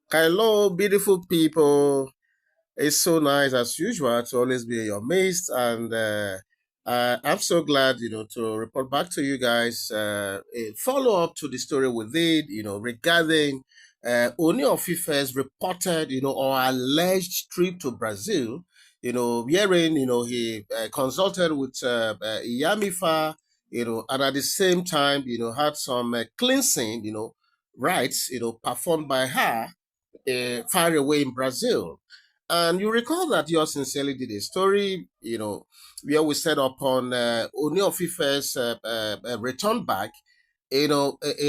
Hello, beautiful people. It's so nice as usual to always be in your midst, and I'm so glad, to report back to you guys. A follow up to the story we did, regarding Ooni of Ife's reported, or alleged trip to Brazil. Wherein he consulted with Iyamifa, and at the same time, had some cleansing, rites, performed by her far away in Brazil. And you recall that you sincerely did a story, where we set upon Ooni of Ife's return back. A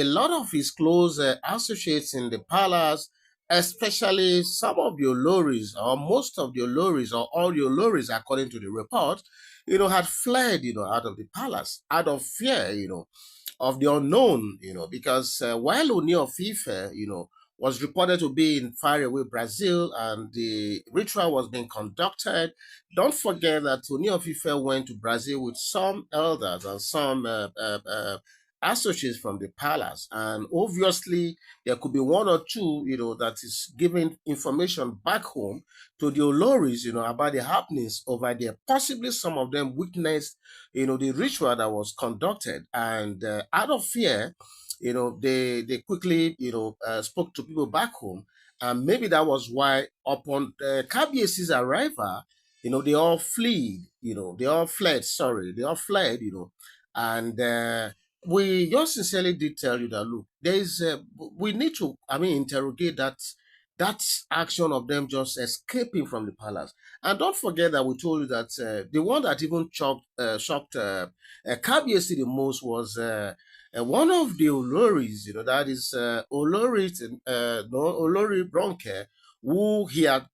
lot of his close associates in the palace, especially some of the Olories, or most of the Olories, or all the Olories, according to the report, had fled, out of the palace, out of fear, of the unknown, because while Ooni of Ife, was reported to be in faraway Brazil and the ritual was being conducted, don't forget that Ooni of Ife went to Brazil with some elders and some associates from the palace. And obviously, there could be one or two, that is giving information back home to the Oloris, about the happenings over there. Possibly some of them witnessed, the ritual that was conducted. And out of fear, they quickly, spoke to people back home. And maybe that was why upon Kabiesi's arrival, they all fled, they all fled, and we just sincerely did tell you that, look, there is, we need to, interrogate that action of them just escaping from the palace. And don't forget that we told you that the one that even shocked Kabiesi the most was one of the Oloris, that is Olori, no, Olori Bronke, who he had,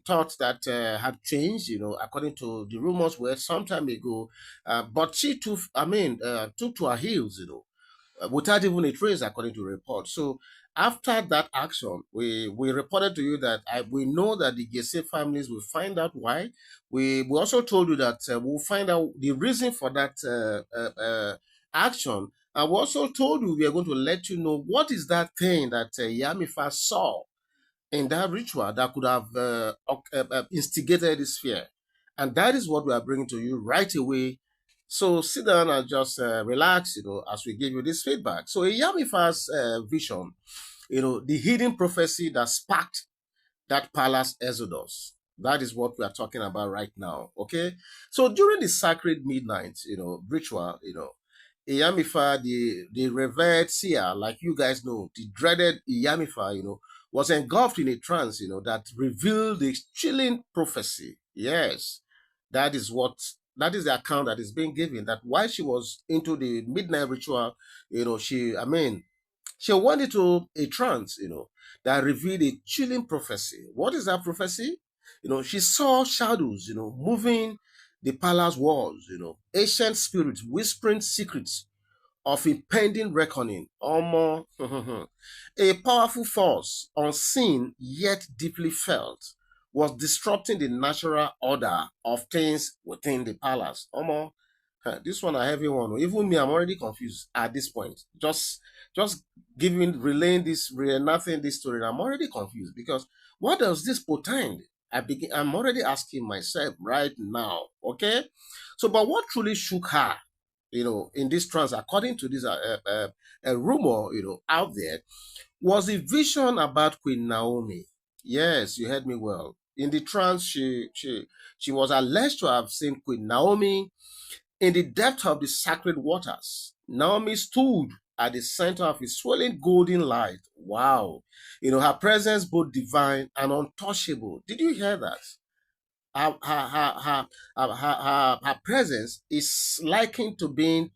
thought that had changed, according to the rumors were some time ago. But she took, took to her heels, without even a trace, according to report. So after that action, we reported to you that we know that the Gese families will find out why. We also told you that we'll find out the reason for that action. And we also told you we are going to let you know what is that thing that Iyamifa saw in that ritual that could have instigated this fear. And that is what we are bringing to you right away. So sit down and just relax, as we give you this feedback. So Iyamifa's vision, the hidden prophecy that sparked that palace exodus. That is what we are talking about right now. Okay. So during the sacred midnight, ritual, Iyamifa, the revered seer, like you guys know, the dreaded Iyamifa, was engulfed in a trance, that revealed the chilling prophecy. Yes, that is the account that is being given. That while she was into the midnight ritual, she went into a trance, that revealed a chilling prophecy. What is that prophecy? She saw shadows, moving the palace walls, ancient spirits whispering secrets of impending reckoning, or more, a powerful force, unseen yet deeply felt, was disrupting the natural order of things within the palace. Omo, this one a heavy one. Even me, I'm already confused at this point. Just relaying this, reenacting this story. I'm already confused because what does this portend? I'm already asking myself right now. Okay, so but what truly shook her, in this trance, according to this rumor, out there, was a vision about Queen Naomi. Yes, you heard me well. In the trance, she was alleged to have seen Queen Naomi in the depth of the sacred waters. Naomi stood at the center of a swelling golden light. Wow. Her presence both divine and untouchable. Did you hear that? Her presence is likened to being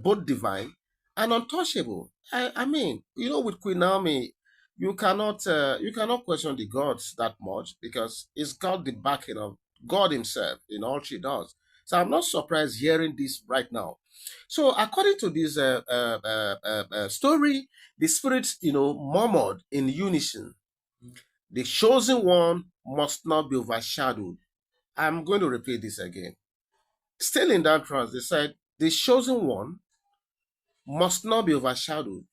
both divine and untouchable. With Queen Naomi, you cannot question the gods that much because it's got the backing of God Himself in all she does. So I'm not surprised hearing this right now. So according to this story, the spirits murmured in unison. The chosen one must not be overshadowed. I'm going to repeat this again. Still in that trance, they said, the chosen one must not be overshadowed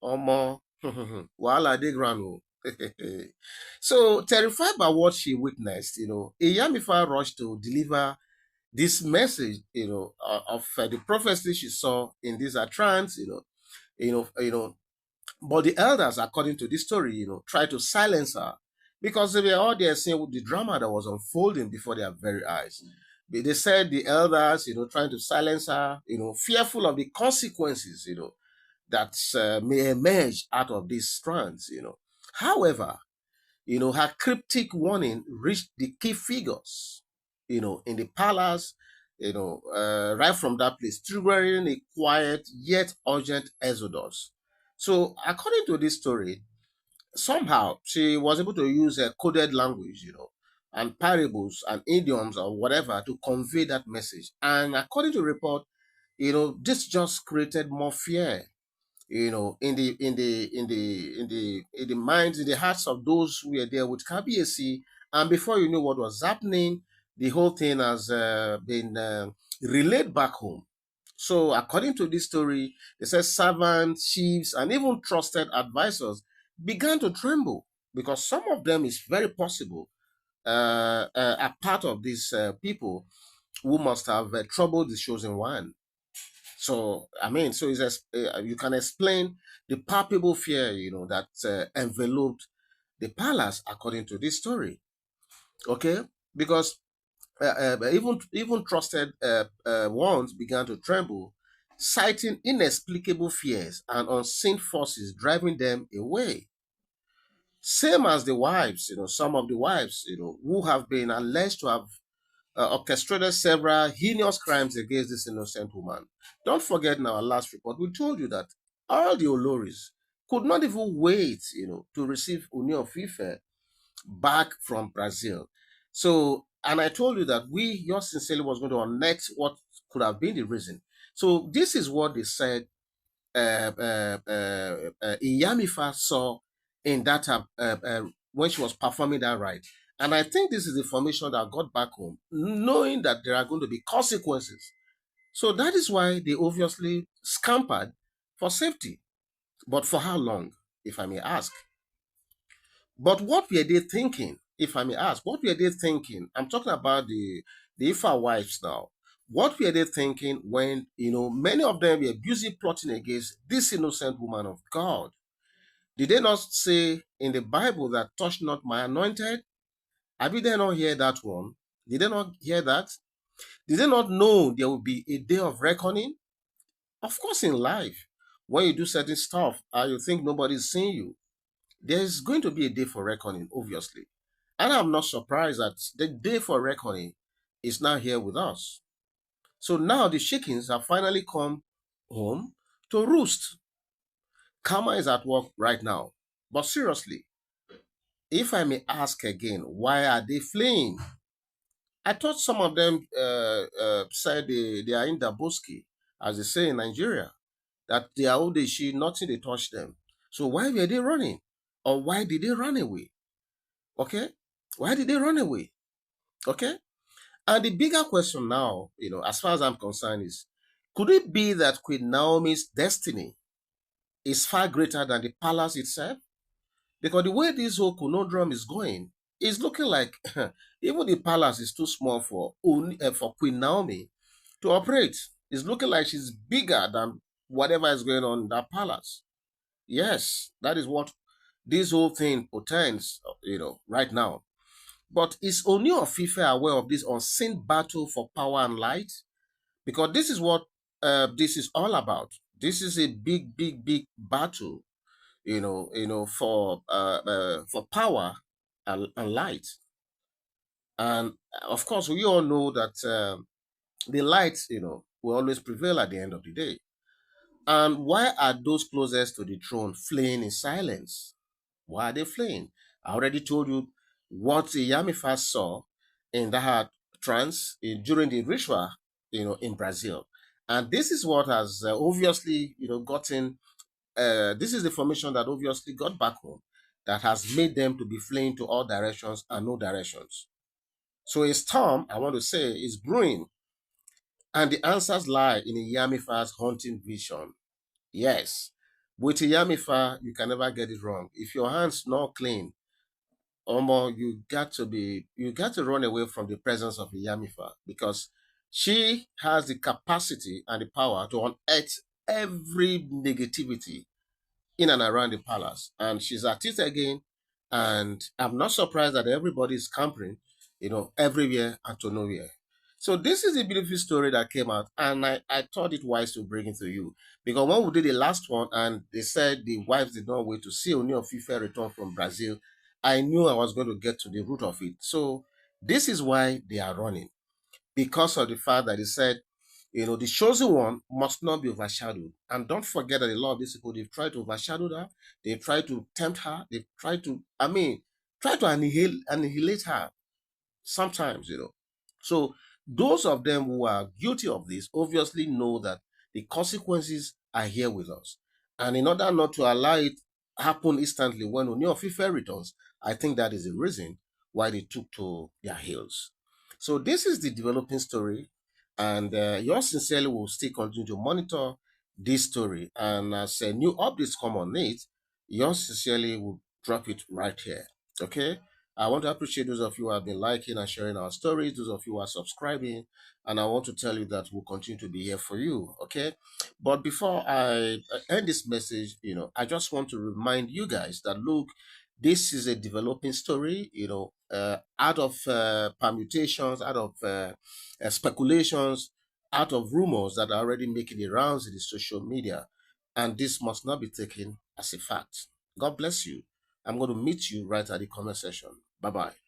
or more. Wahala dey ground o. So terrified by what she witnessed, Iyamifa rushed to deliver this message, of the prophecy she saw in this trance, you know, you know. But the elders, according to this story, tried to silence her because they were all there seeing the drama that was unfolding before their very eyes. They said the elders, trying to silence her, fearful of the consequences, that may emerge out of these strands, However, her cryptic warning reached the key figures, in the palace, right from that place, triggering a quiet yet urgent exodus. So, according to this story, somehow she was able to use a coded language, and parables and idioms or whatever to convey that message. And according to report, this just created more fear, in the minds, in the hearts of those who were there with KBAC. And before you know what was happening, the whole thing has been relayed back home. So, according to this story, they said servants, chiefs, and even trusted advisors began to tremble because some of them is very possible are part of these people who must have troubled the chosen one. So, I mean, so you can explain the palpable fear, that enveloped the palace according to this story. Okay, because even trusted ones began to tremble, citing inexplicable fears and unseen forces driving them away. Same as the wives, some of the wives, who have been alleged to have orchestrated several heinous crimes against this innocent woman. Don't forget in our last report, we told you that all the Olories could not even wait, to receive Ooni of Ife back from Brazil. So, and I told you that yours sincerely, was going to unearth what could have been the reason. So, this is what they said Iyamifa saw in that when she was performing that rite. And I think this is the information that got back home, knowing that there are going to be consequences. So that is why they obviously scampered for safety. But for how long, if I may ask? But what were they thinking, if I may ask? What were they thinking? I'm talking about the Ifa wives now. What were they thinking when, many of them were busy plotting against this innocent woman of God? Did they not say in the Bible that touch not my anointed? Have you they not hear that one? Did they not hear that? Did they not know there will be a day of reckoning? Of course, in life, when you do certain stuff and you think nobody's seeing you, there's going to be a day for reckoning, obviously. And I'm not surprised that the day for reckoning is now here with us. So now the chickens have finally come home to roost. Karma is at work right now. But seriously, if I may ask again, why are they fleeing? I thought some of them said they are in the bosque, as they say in Nigeria, that they are old she nothing they touch them. So why were they running? Or why did they run away? Okay? Why did they run away? Okay? And the bigger question now, as far as I'm concerned, is could it be that Queen Naomi's destiny is far greater than the palace itself? Because the way this whole conundrum is going, it's looking like even the palace is too small for Queen Naomi to operate. It's looking like she's bigger than whatever is going on in that palace. Yes, that is what this whole thing portends, right now. But is Ooni of Ife aware of this unseen battle for power and light? Because this is what this is all about. This is a big, big, big battle, for power and light. And of course, we all know that the light, will always prevail at the end of the day. And why are those closest to the throne fleeing in silence? Why are they fleeing? I already told you what Iyamifa saw in that trance during the ritual, in Brazil. And this is what has obviously, gotten, this is the formation that obviously got back home that has made them to be fleeing to all directions and no directions. So a storm, I want to say, is brewing, and the answers lie in Iyamifa's haunting vision. Yes, With Iyamifa, you can never get it wrong. If your hands not clean, Omo, you got to run away from the presence of Iyamifa because she has the capacity and the power to unearth every negativity in and around the palace. And she's at it again. And I'm not surprised that everybody is campering, everywhere and to nowhere. So this is a beautiful story that came out, and I thought it wise to bring it to you. Because when we did the last one and they said the wives did not wait to see Ooni of Ife return from Brazil, I knew I was going to get to the root of it. So this is why they are running. Because of the fact that he said, the chosen one must not be overshadowed. And don't forget that a lot of these people, they've tried to overshadow her, they've tried to tempt her, they've tried to, try to annihilate her sometimes. So those of them who are guilty of this obviously know that the consequences are here with us. And in order not to allow it happen instantly when Ooni of Ife returns, I think that is the reason why they took to their heels. So this is the developing story, and yours sincerely will still continue to monitor this story. And as new updates come on it, yours sincerely will drop it right here. Okay. I want to appreciate those of you who have been liking and sharing our stories, those of you who are subscribing, and I want to tell you that we'll continue to be here for you, okay? But before I end this message, I just want to remind you guys that look, this is a developing story, out of permutations, out of speculations, out of rumors that are already making the rounds in the social media, and this must not be taken as a fact. God bless you. I'm going to meet you right at the comment section. Bye bye.